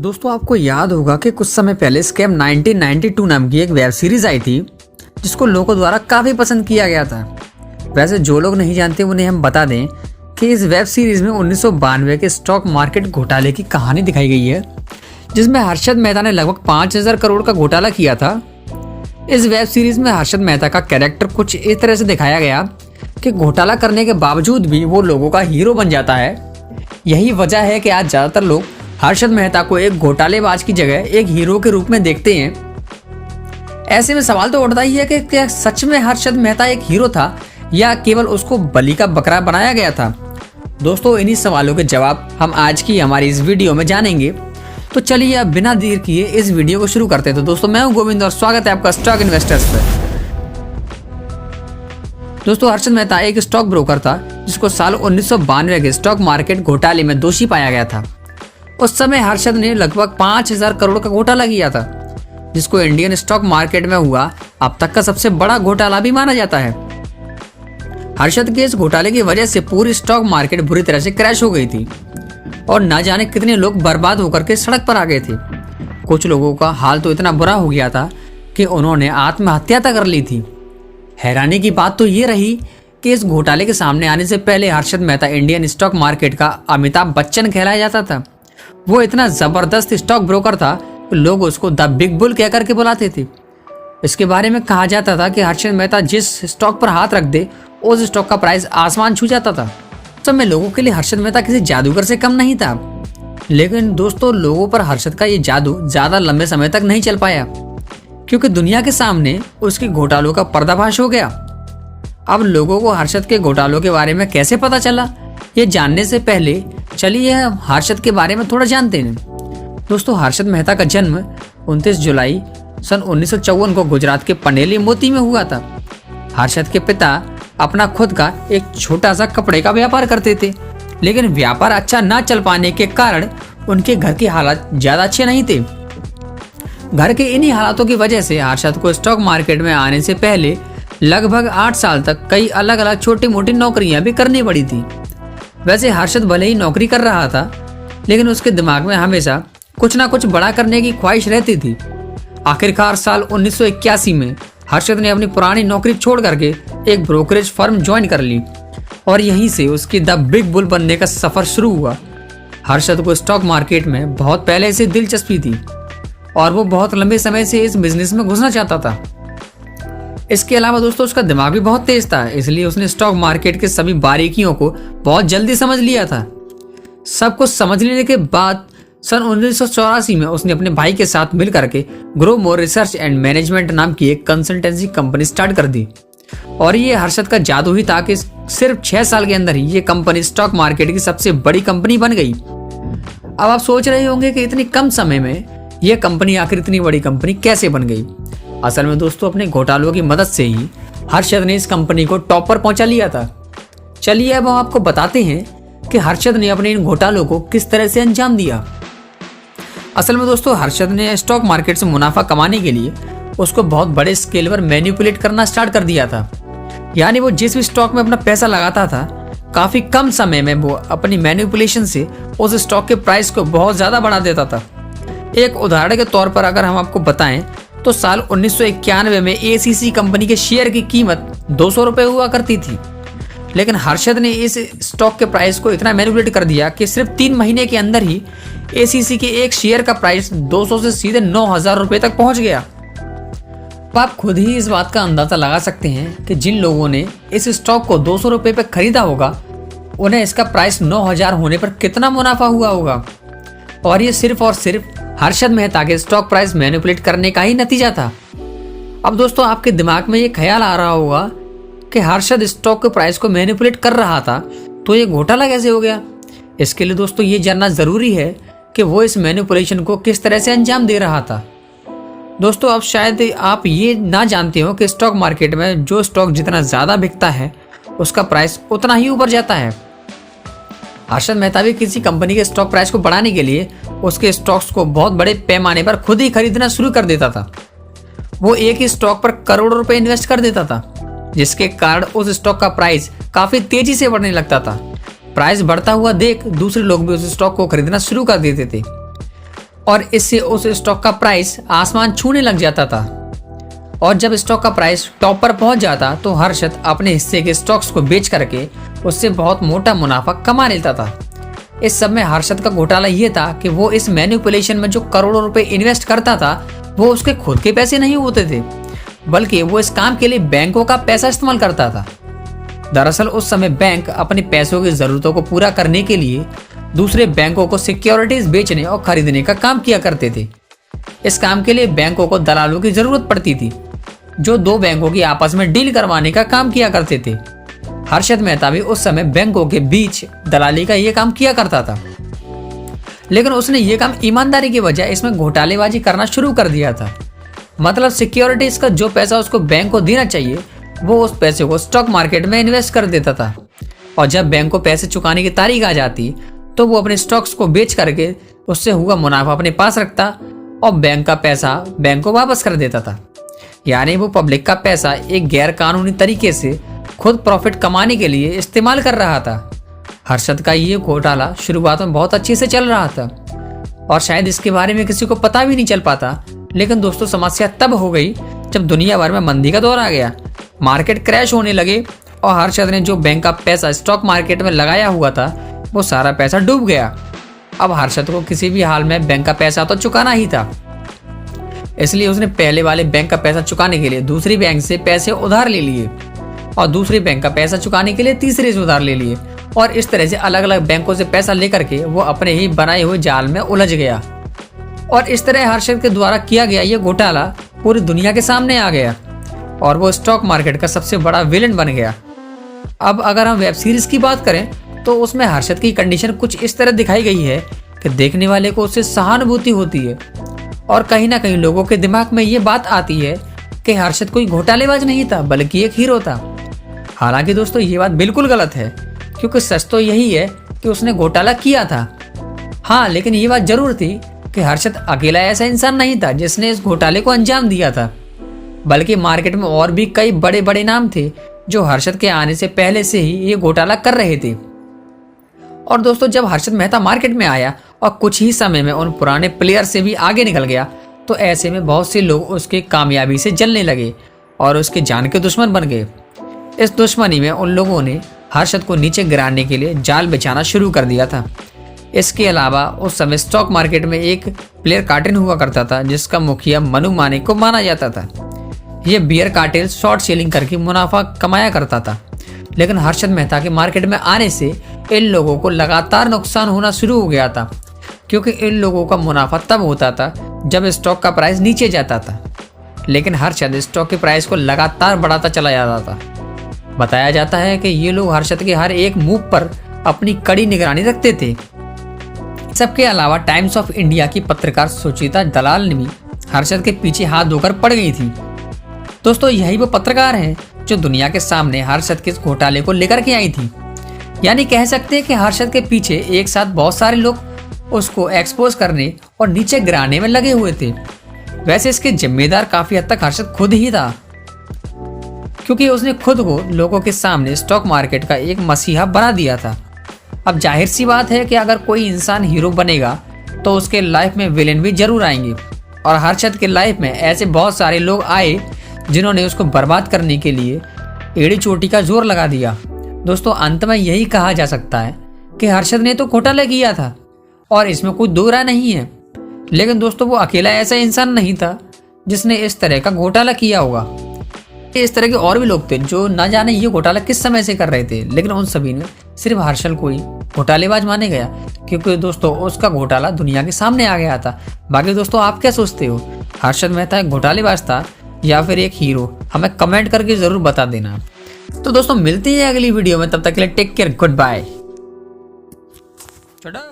दोस्तों आपको याद होगा कि कुछ समय पहले स्कैम 1992 नाम की एक वेब सीरीज आई थी जिसको लोगों द्वारा काफ़ी पसंद किया गया था। वैसे जो लोग नहीं जानते उन्हें हम बता दें कि इस वेब सीरीज में 1992 के स्टॉक मार्केट घोटाले की कहानी दिखाई गई है, जिसमें हर्षद मेहता ने लगभग 5000 करोड़ का घोटाला किया था। इस वेब सीरीज में हर्षद मेहता का कैरेक्टर कुछ इस तरह से दिखाया गया कि घोटाला करने के बावजूद भी वो लोगों का हीरो बन जाता है। यही वजह है कि आज ज़्यादातर लोग हर्षद मेहता को एक घोटालेबाज की जगह एक हीरो के रूप में देखते हैं। ऐसे में सवाल तो उठता ही है कि क्या सच में हर्षद मेहता एक हीरो था या केवल उसको बलि का बकरा बनाया गया था। दोस्तों इन्हीं सवालों के जवाब हम आज की हमारी इस वीडियो में जानेंगे। तो चलिए अब बिना देर किए इस वीडियो को शुरू करते हैं। तो दोस्तों मैं हूं गोविंद और स्वागत है आपका स्टॉक इन्वेस्टर्स पर। दोस्तों हर्षद मेहता एक स्टॉक ब्रोकर था जिसको साल 1992 के स्टॉक मार्केट घोटाले में दोषी पाया गया था। उस समय हर्षद ने लगभग 5000 करोड़ का घोटाला किया था, जिसको इंडियन स्टॉक मार्केट में हुआ अब तक का सबसे बड़ा घोटाला भी माना जाता है। हर्षद के इस घोटाले की वजह से पूरी स्टॉक मार्केट बुरी तरह से क्रैश हो गई थी और न जाने कितने लोग बर्बाद होकर के सड़क पर आ गए थे। कुछ लोगों का हाल तो इतना बुरा हो गया था कि उन्होंने आत्महत्या तक कर ली थी। हैरानी की बात तो ये रही कि इस घोटाले के सामने आने से पहले Harshad Mehta Indian stock market का अमिताभ बच्चन कहलाया जाता था। वो इतना जबरदस्त स्टॉक ब्रोकर था कि लोग उसको द बिग बुल कहकर के बुलाते थे। इसके बारे में कहा जाता था कि हर्षद मेहता जिस स्टॉक पर हाथ रख दे उस स्टॉक का प्राइस आसमान छू जाता था। उस समय लोगों के लिए हर्षद मेहता किसी जादूगर से कम नहीं था। लेकिन दोस्तों लोगों पर हर्षद का ये जादू ज्यादा लंबे समय तक नहीं चल पाया, क्योंकि दुनिया के सामने उसके घोटालों का पर्दाफाश हो गया। अब लोगों को हर्षद के घोटालों के बारे में कैसे पता चला, ये जानने से पहले चलिए हर्षद के बारे में थोड़ा जानते हैं। दोस्तों हर्षद मेहता का जन्म 29 जुलाई सन 1954 को गुजरात के पनेली मोती में हुआ था। हर्षद के पिता अपना खुद का एक छोटा सा कपड़े का व्यापार करते थे, लेकिन व्यापार अच्छा ना चल पाने के कारण उनके घर के हालात ज्यादा अच्छे नहीं थे। घर के इन्हीं हालातों की वजह से हर्षद को स्टॉक मार्केट में आने से पहले लगभग 8 साल तक कई अलग अलग छोटी मोटी नौकरियां भी करनी पड़ी थी। वैसे हर्षद भले ही नौकरी कर रहा था, लेकिन उसके दिमाग में हमेशा कुछ ना कुछ बड़ा करने की ख्वाहिश रहती थी। आखिरकार साल 1981 में हर्षद ने अपनी पुरानी नौकरी छोड़ करके एक ब्रोकरेज फर्म ज्वाइन कर ली और यहीं से उसकी द बिग बुल बनने का सफर शुरू हुआ। हर्षद को स्टॉक मार्केट में बहुत पहले से दिलचस्पी थी और वो बहुत लंबे समय से इस बिजनेस में घुसना चाहता था। इसके अलावा दोस्तों उसका दिमाग भी बहुत तेज था, इसलिए उसने स्टॉक मार्केट के सभी बारीकियों को बहुत जल्दी समझ लिया था। सब कुछ समझ लेने के बाद सन 1984 में उसने अपने भाई के साथ मिल करके grow more research and management नाम की एक कंसल्टेंसी कंपनी स्टार्ट कर दी। और ये हर्षद का जादू ही था कि सिर्फ 6 साल के अंदर ही ये कंपनी स्टॉक मार्केट की सबसे बड़ी कंपनी बन गई। अब आप सोच रहे होंगे कि इतनी कम समय में यह कंपनी आखिर इतनी बड़ी कंपनी कैसे बन गई। असल में दोस्तों अपने घोटालों की मदद से ही हर्षद ने इस कंपनी को टॉप पर पहुंचा लिया था। चलिए अब हम आपको बताते हैं कि हर्षद ने अपने इन घोटालों को किस तरह से अंजाम दिया। असल में दोस्तों हर्षद ने स्टॉक मार्केट से मुनाफा कमाने के लिए उसको बहुत बड़े स्केल पर मैनिपुलेट करना स्टार्ट कर दिया था। यानी वो जिस भी स्टॉक में अपना पैसा लगाता था, काफी कम समय में वो अपनी मैनिपुलेशन से उस स्टॉक के प्राइस को बहुत ज्यादा बढ़ा देता था। एक उदाहरण के तौर पर अगर हम आपको बताएं तो साल 1991 में एसीसी कंपनी के शेयर की कीमत 200 रुपए हुआ करती थी, लेकिन हर्षद ने इस स्टॉक के प्राइस को इतना मैनिपुलेट कर दिया कि सिर्फ 3 महीने के अंदर ही एसीसी के एक शेयर का प्राइस 200 से सीधे 9000 रुपए तक पहुंच गया। तो आप खुद ही इस बात का अंदाजा लगा सकते हैं कि जिन लोगों ने इस स्टॉक को 200 रुपए पर खरीदा होगा उन्हें इसका प्राइस 9000 होने पर कितना मुनाफा हुआ होगा। और ये सिर्फ और सिर्फ हर्षद मेहता के स्टॉक प्राइस मैनिपुलेट करने का ही नतीजा था। अब दोस्तों आपके दिमाग में ये ख्याल आ रहा होगा कि हर्षद स्टॉक के प्राइस को मैनिपुलेट कर रहा था तो ये घोटाला कैसे हो गया। इसके लिए दोस्तों ये जानना जरूरी है कि वो इस मैनिपुलेशन को किस तरह से अंजाम दे रहा था। दोस्तों अब शायद आप ये ना जानते हो कि स्टॉक मार्केट में जो स्टॉक जितना ज्यादा बिकता है उसका प्राइस उतना ही ऊपर जाता है। हर्षद मेहता भी किसी कंपनी के स्टॉक प्राइस को बढ़ाने के लिए उसके स्टॉक्स को बहुत बड़े पैमाने पर खुद ही खरीदना शुरू कर देता था। वो एक ही स्टॉक पर करोड़ों रुपए इन्वेस्ट कर देता था, जिसके कारण उस स्टॉक का प्राइस काफी तेजी से बढ़ने लगता था। प्राइस बढ़ता हुआ देख दूसरे लोग भी उस स्टॉक को खरीदना शुरू कर देते थे। और इससे उस स्टॉक का प्राइस आसमान छूने लग जाता था। और जब स्टॉक का प्राइस टॉप पर पहुंच जाता तो हर्षद अपने हिस्से के स्टॉक्स को बेच करके उससे बहुत मोटा मुनाफा कमा लेता था। इस सब में हर्षद का घोटाला ये था कि वो इस मैनिपुलेशन में जो करोड़ों रुपए इन्वेस्ट करता था वो उसके खुद के पैसे नहीं होते थे, बल्कि वो इस काम के लिए बैंकों का पैसा इस्तेमाल करता था। दरअसल उस समय बैंक अपने पैसों की जरूरतों को पूरा करने के लिए दूसरे बैंकों को सिक्योरिटीज बेचने और खरीदने का काम किया करते थे। इस काम के लिए बैंकों को दलालों की जरूरत पड़ती थी जो दो बैंकों की आपस में डील करवाने का काम किया करते थे। हर्षद मेहता भी उस समय बैंकों के बीच दलाली का ये काम किया करता था, लेकिन उसने ये काम ईमानदारी की बजाय इसमें घोटालेबाजी करना शुरू कर दिया था। मतलब सिक्योरिटीज का जो पैसा उसको बैंक को देना चाहिए वो उस पैसे को स्टॉक मार्केट में इन्वेस्ट कर देता था, और जब बैंक को पैसे चुकाने की तारीख आ जाती तो वो अपने स्टॉक्स को बेच करके उससे हुआ मुनाफा अपने पास रखता और बैंक का पैसा बैंक को वापस कर देता था। यानी वो पब्लिक का पैसा एक गैर कानूनी तरीके से खुद प्रॉफिट कमाने के लिए इस्तेमाल कर रहा था। हर्षद का ये घोटाला शुरुआत में बहुत अच्छे से चल रहा था और शायद इसके बारे में किसी को पता भी नहीं चल पाता, लेकिन दोस्तों समस्या तब हो गई जब दुनिया भर में मंदी का दौर आ गया, मार्केट क्रैश होने लगे और हर्षद ने जो बैंक का पैसा स्टॉक मार्केट में लगाया हुआ था वो सारा पैसा डूब गया। अब हर्षद को किसी भी हाल में बैंक का पैसा तो चुकाना ही था, इसलिए उसने पहले वाले बैंक का पैसा चुकाने के लिए दूसरी बैंक से पैसे उधार ले लिए और दूसरे बैंक का पैसा चुकाने के लिए तीसरे से उधार ले लिए, और इस तरह से अलग अलग बैंकों से पैसा लेकर के वो अपने ही बनाए हुए जाल में उलझ गया। और इस तरह हर्षद के द्वारा किया गया ये घोटाला पूरी दुनिया के सामने आ गया और वो स्टॉक मार्केट का सबसे बड़ा विलेन बन गया। अब अगर हम वेब सीरीज की बात करें तो उसमें हर्षद की कंडीशन कुछ इस तरह दिखाई गई है कि देखने वाले को उससे सहानुभूति होती है और कहीं ना कहीं लोगों के दिमाग में ये बात आती है कि हर्षद कोई घोटालेबाज नहीं था बल्कि एक हीरो था। हालांकि दोस्तों ये बात बिल्कुल गलत है, क्योंकि सच तो यही है कि उसने घोटाला किया था। हाँ, लेकिन ये बात जरूर थी कि हर्षद अकेला ऐसा इंसान नहीं था जिसने इस घोटाले को अंजाम दिया था, बल्कि मार्केट में और भी कई बड़े बड़े नाम थे जो हर्षद के आने से पहले से ही ये घोटाला कर रहे थे। और दोस्तों जब हर्षद मेहता मार्केट में आया और कुछ ही समय में उन पुराने प्लेयर से भी आगे निकल गया तो ऐसे में बहुत से लोग उसके कामयाबी से जलने लगे और उसके जान के दुश्मन बन गए। इस दुश्मनी में उन लोगों ने हर्षद को नीचे गिराने के लिए जाल बिछाना शुरू कर दिया था। इसके अलावा उस समय स्टॉक मार्केट में एक प्लेयर कार्टेल हुआ करता था जिसका मुखिया मनु मानिक को माना जाता था। यह बियर कार्टेल शॉर्ट सेलिंग करके मुनाफा कमाया करता था, लेकिन हर्षद मेहता के मार्केट में आने से इन लोगों को लगातार नुकसान होना शुरू हो गया था, क्योंकि इन लोगों का मुनाफा तब होता था जब स्टॉक का प्राइस नीचे जाता था, लेकिन हर्षद स्टॉक के प्राइस को लगातार बढ़ाता चला जाता था। बताया जाता है कि ये लोग हर्षद के हर एक मूव पर अपनी कड़ी निगरानी रखते थे। सबके अलावा टाइम्स ऑफ इंडिया की पत्रकार सुचिता दलाल ने भी हर्षद के पीछे हाथ धोकर पड़ गई थी। दोस्तों यही वो पत्रकार हैं जो दुनिया के सामने हर्षद के घोटाले को लेकर के आई थी। यानी कह सकते हैं कि हर्षद के पीछे एक साथ बहुत सारे लोग उसको एक्सपोज करने और नीचे गिराने में लगे हुए थे। वैसे इसके जिम्मेदार काफी हद तक हर्षद खुद ही था, क्योंकि उसने खुद को लोगों के सामने स्टॉक मार्केट का एक मसीहा बना दिया था। अब जाहिर सी बात है कि अगर कोई इंसान हीरो बनेगा तो उसके लाइफ में विलेन भी जरूर आएंगे, और हर्षद के लाइफ में ऐसे बहुत सारे लोग आए जिन्होंने उसको बर्बाद करने के लिए एड़ी चोटी का जोर लगा दिया। दोस्तों अंत में यही कहा जा सकता है कि हर्षद ने तो घोटाला किया था और इसमें कोई दो राय नहीं है, लेकिन दोस्तों वो अकेला ऐसा इंसान नहीं था जिसने इस तरह का घोटाला किया होगा। इस तरह के और भी लोग थे जो ना जाने ये घोटाला किस समय से कर रहे थे, लेकिन उन सभी ने सिर्फ हर्षद को ही घोटालेबाज माने गया, क्योंकि दोस्तों उसका घोटाला दुनिया के सामने आ गया था। बाकी दोस्तों आप क्या सोचते हो, हर्षद मेहता एक घोटालेबाज था या फिर एक हीरो? हमें कमेंट करके जरूर बता देना। तो दोस्तों मिलते हैं अगली वीडियो में, तब तक के लिए टेक केयर, गुड बाय।